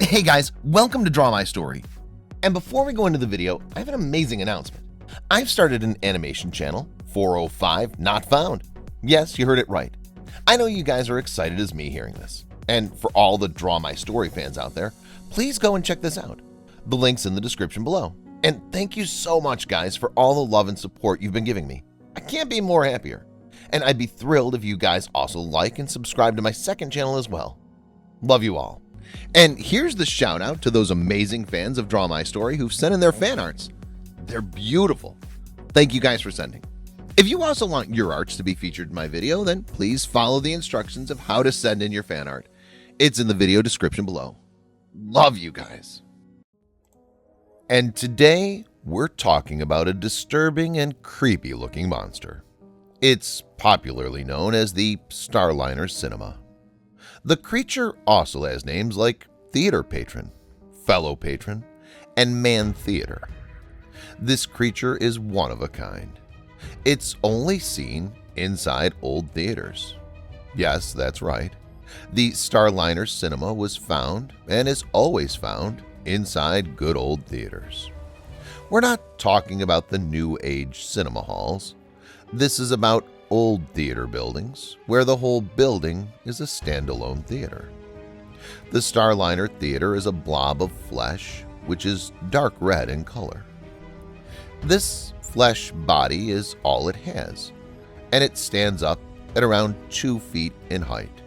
Hey guys, welcome to Draw My Story. And before we go into the video, I have an amazing announcement. I've started an animation channel, 405 Not Found. Yes, you heard it right. I know you guys are excited as me hearing this. And for all the Draw My Story fans out there, please go and check this out. The link's in the description below. And thank you so much guys for all the love and support you've been giving me. I can't be more happier. And I'd be thrilled if you guys also like and subscribe to my second channel as well. Love you all. And here's the shout out to those amazing fans of Draw My Story who've sent in their fan arts. They're beautiful. Thank you guys for sending. If you also want your arts to be featured in my video, then please follow the instructions of how to send in your fan art. It's in the video description below. Love you guys. And today we're talking about a disturbing and creepy looking monster. It's popularly known as the Starliner Cinema. The creature also has names like Theater Patron, Fellow Patron, and Man Theater. This creature is one of a kind. It's only seen inside old theaters. Yes, that's right. The Starliner Cinema was found and is always found inside good old theaters. We're not talking about the new age cinema halls. This is about old theater buildings where the whole building is a standalone theater. The Starliner Theater is a blob of flesh which is dark red in color. This flesh body is all it has, and it stands up at around 2 feet in height.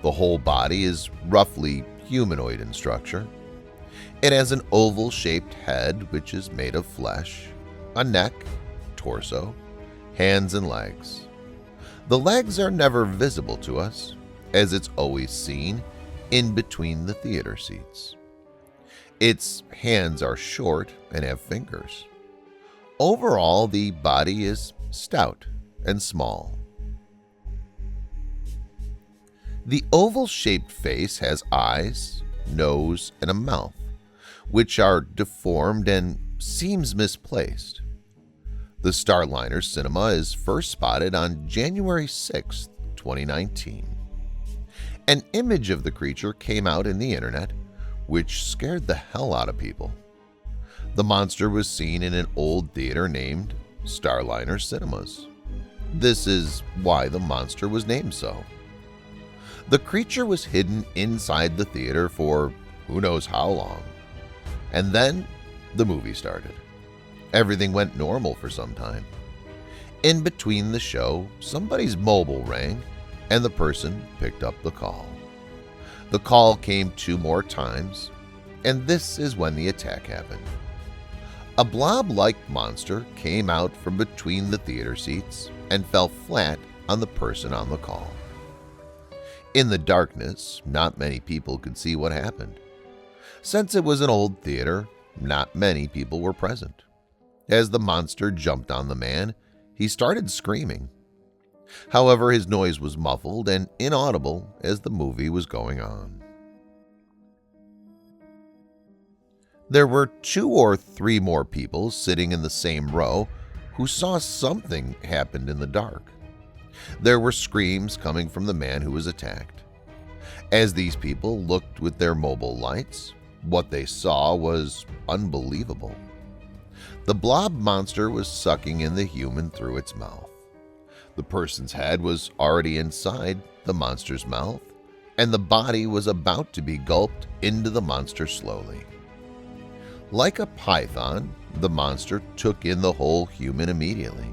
The whole body is roughly humanoid in structure. It has an oval-shaped head which is made of flesh, a neck, torso, hands and legs. The legs are never visible to us, as it's always seen in between the theater seats. Its hands are short and have fingers. Overall, the body is stout and small. The oval-shaped face has eyes, nose, and a mouth, which are deformed and seems misplaced. The Starliner Cinema is first spotted on January 6, 2019. An image of the creature came out in the internet, which scared the hell out of people. The monster was seen in an old theater named Starliner Cinemas. This is why the monster was named so. The creature was hidden inside the theater for who knows how long. And then the movie started. Everything went normal for some time. In between the show, somebody's mobile rang and the person picked up the call. The call came 2 more times, and this is when the attack happened. A blob-like monster came out from between the theater seats and fell flat on the person on the call. In the darkness, not many people could see what happened. Since it was an old theater, not many people were present. As the monster jumped on the man, he started screaming. However, his noise was muffled and inaudible as the movie was going on. There were 2 or 3 more people sitting in the same row who saw something happen in the dark. There were screams coming from the man who was attacked. As these people looked with their mobile lights, what they saw was unbelievable. The blob monster was sucking in the human through its mouth. The person's head was already inside the monster's mouth, and the body was about to be gulped into the monster slowly. Like a python, the monster took in the whole human immediately.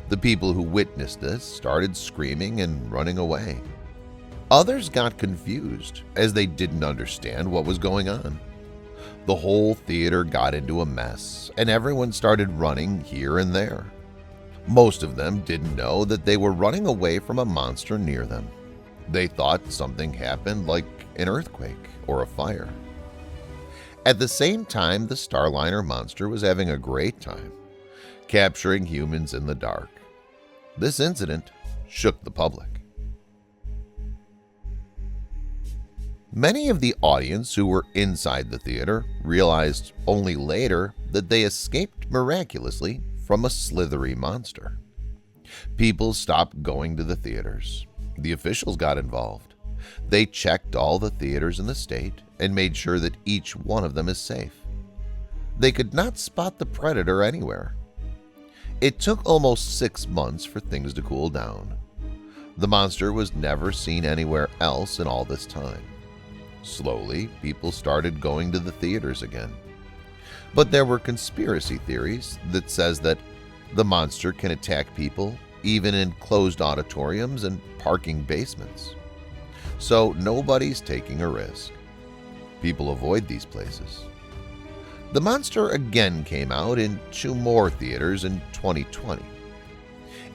The people who witnessed this started screaming and running away. Others got confused as they didn't understand what was going on. The whole theater got into a mess, and everyone started running here and there. Most of them didn't know that they were running away from a monster near them. They thought something happened like an earthquake or a fire. At the same time, the Starliner monster was having a great time, capturing humans in the dark. This incident shook the public. Many of the audience who were inside the theater realized only later that they escaped miraculously from a slithery monster. People stopped going to the theaters. The officials got involved. They checked all the theaters in the state and made sure that each one of them is safe. They could not spot the predator anywhere. It took almost 6 months for things to cool down. The monster was never seen anywhere else in all this time. Slowly, people started going to the theaters again. But there were conspiracy theories that says that the monster can attack people even in closed auditoriums and parking basements. So nobody's taking a risk. People avoid these places. The monster again came out in 2 more theaters in 2020.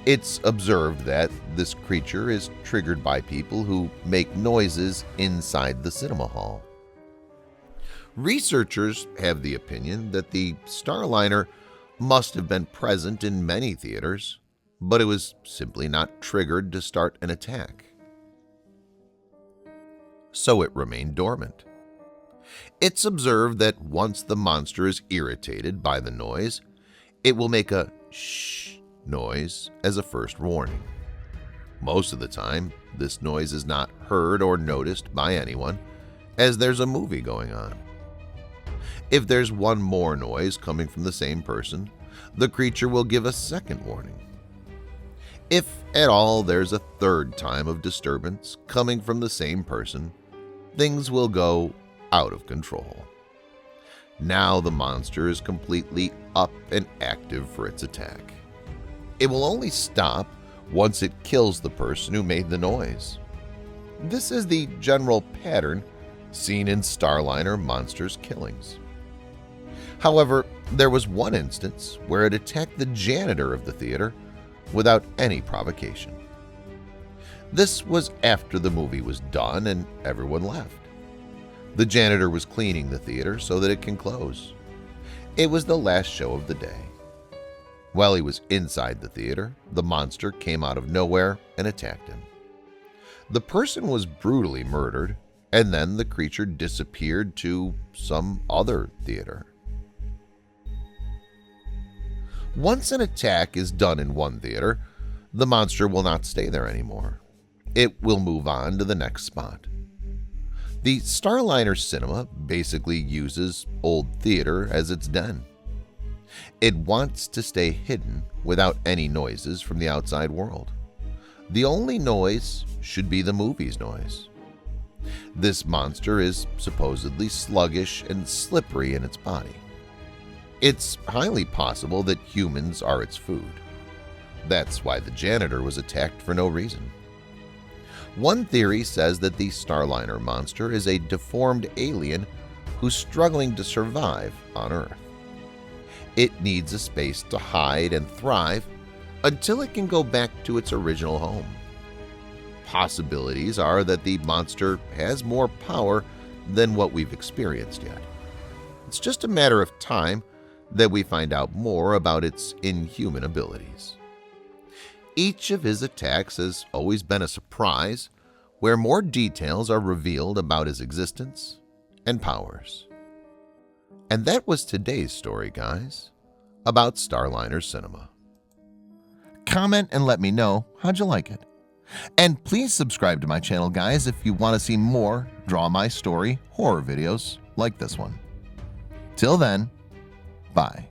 It's observed that this creature is triggered by people who make noises inside the cinema hall. Researchers have the opinion that the Starliner must have been present in many theaters, but it was simply not triggered to start an attack. So it remained dormant. It's observed that once the monster is irritated by the noise, it will make a shh noise as a first warning. Most of the time, this noise is not heard or noticed by anyone, as there's a movie going on. If there's one more noise coming from the same person, the creature will give a second warning. If at all there's a third time of disturbance coming from the same person, things will go out of control. Now the monster is completely up and active for its attack. It will only stop once it kills the person who made the noise. This is the general pattern seen in Starliner monsters' killings. However, there was one instance where it attacked the janitor of the theater without any provocation. This was after the movie was done and everyone left. The janitor was cleaning the theater so that it can close. It was the last show of the day. While he was inside the theater, the monster came out of nowhere and attacked him. The person was brutally murdered, and then the creature disappeared to some other theater. Once an attack is done in one theater, the monster will not stay there anymore. It will move on to the next spot. The Starliner Cinema basically uses old theater as its den. It wants to stay hidden without any noises from the outside world. The only noise should be the movie's noise. This monster is supposedly sluggish and slippery in its body. It's highly possible that humans are its food. That's why the janitor was attacked for no reason. One theory says that the Starliner monster is a deformed alien who's struggling to survive on Earth. It needs a space to hide and thrive until it can go back to its original home. Possibilities are that the monster has more power than what we've experienced yet. It's just a matter of time that we find out more about its inhuman abilities. Each of his attacks has always been a surprise, where more details are revealed about his existence and powers. And that was today's story, guys, about Starliner Cinema. Comment and let me know how'd you like it. And please subscribe to my channel, guys, if you want to see more Draw My Story horror videos like this one. Till then, bye.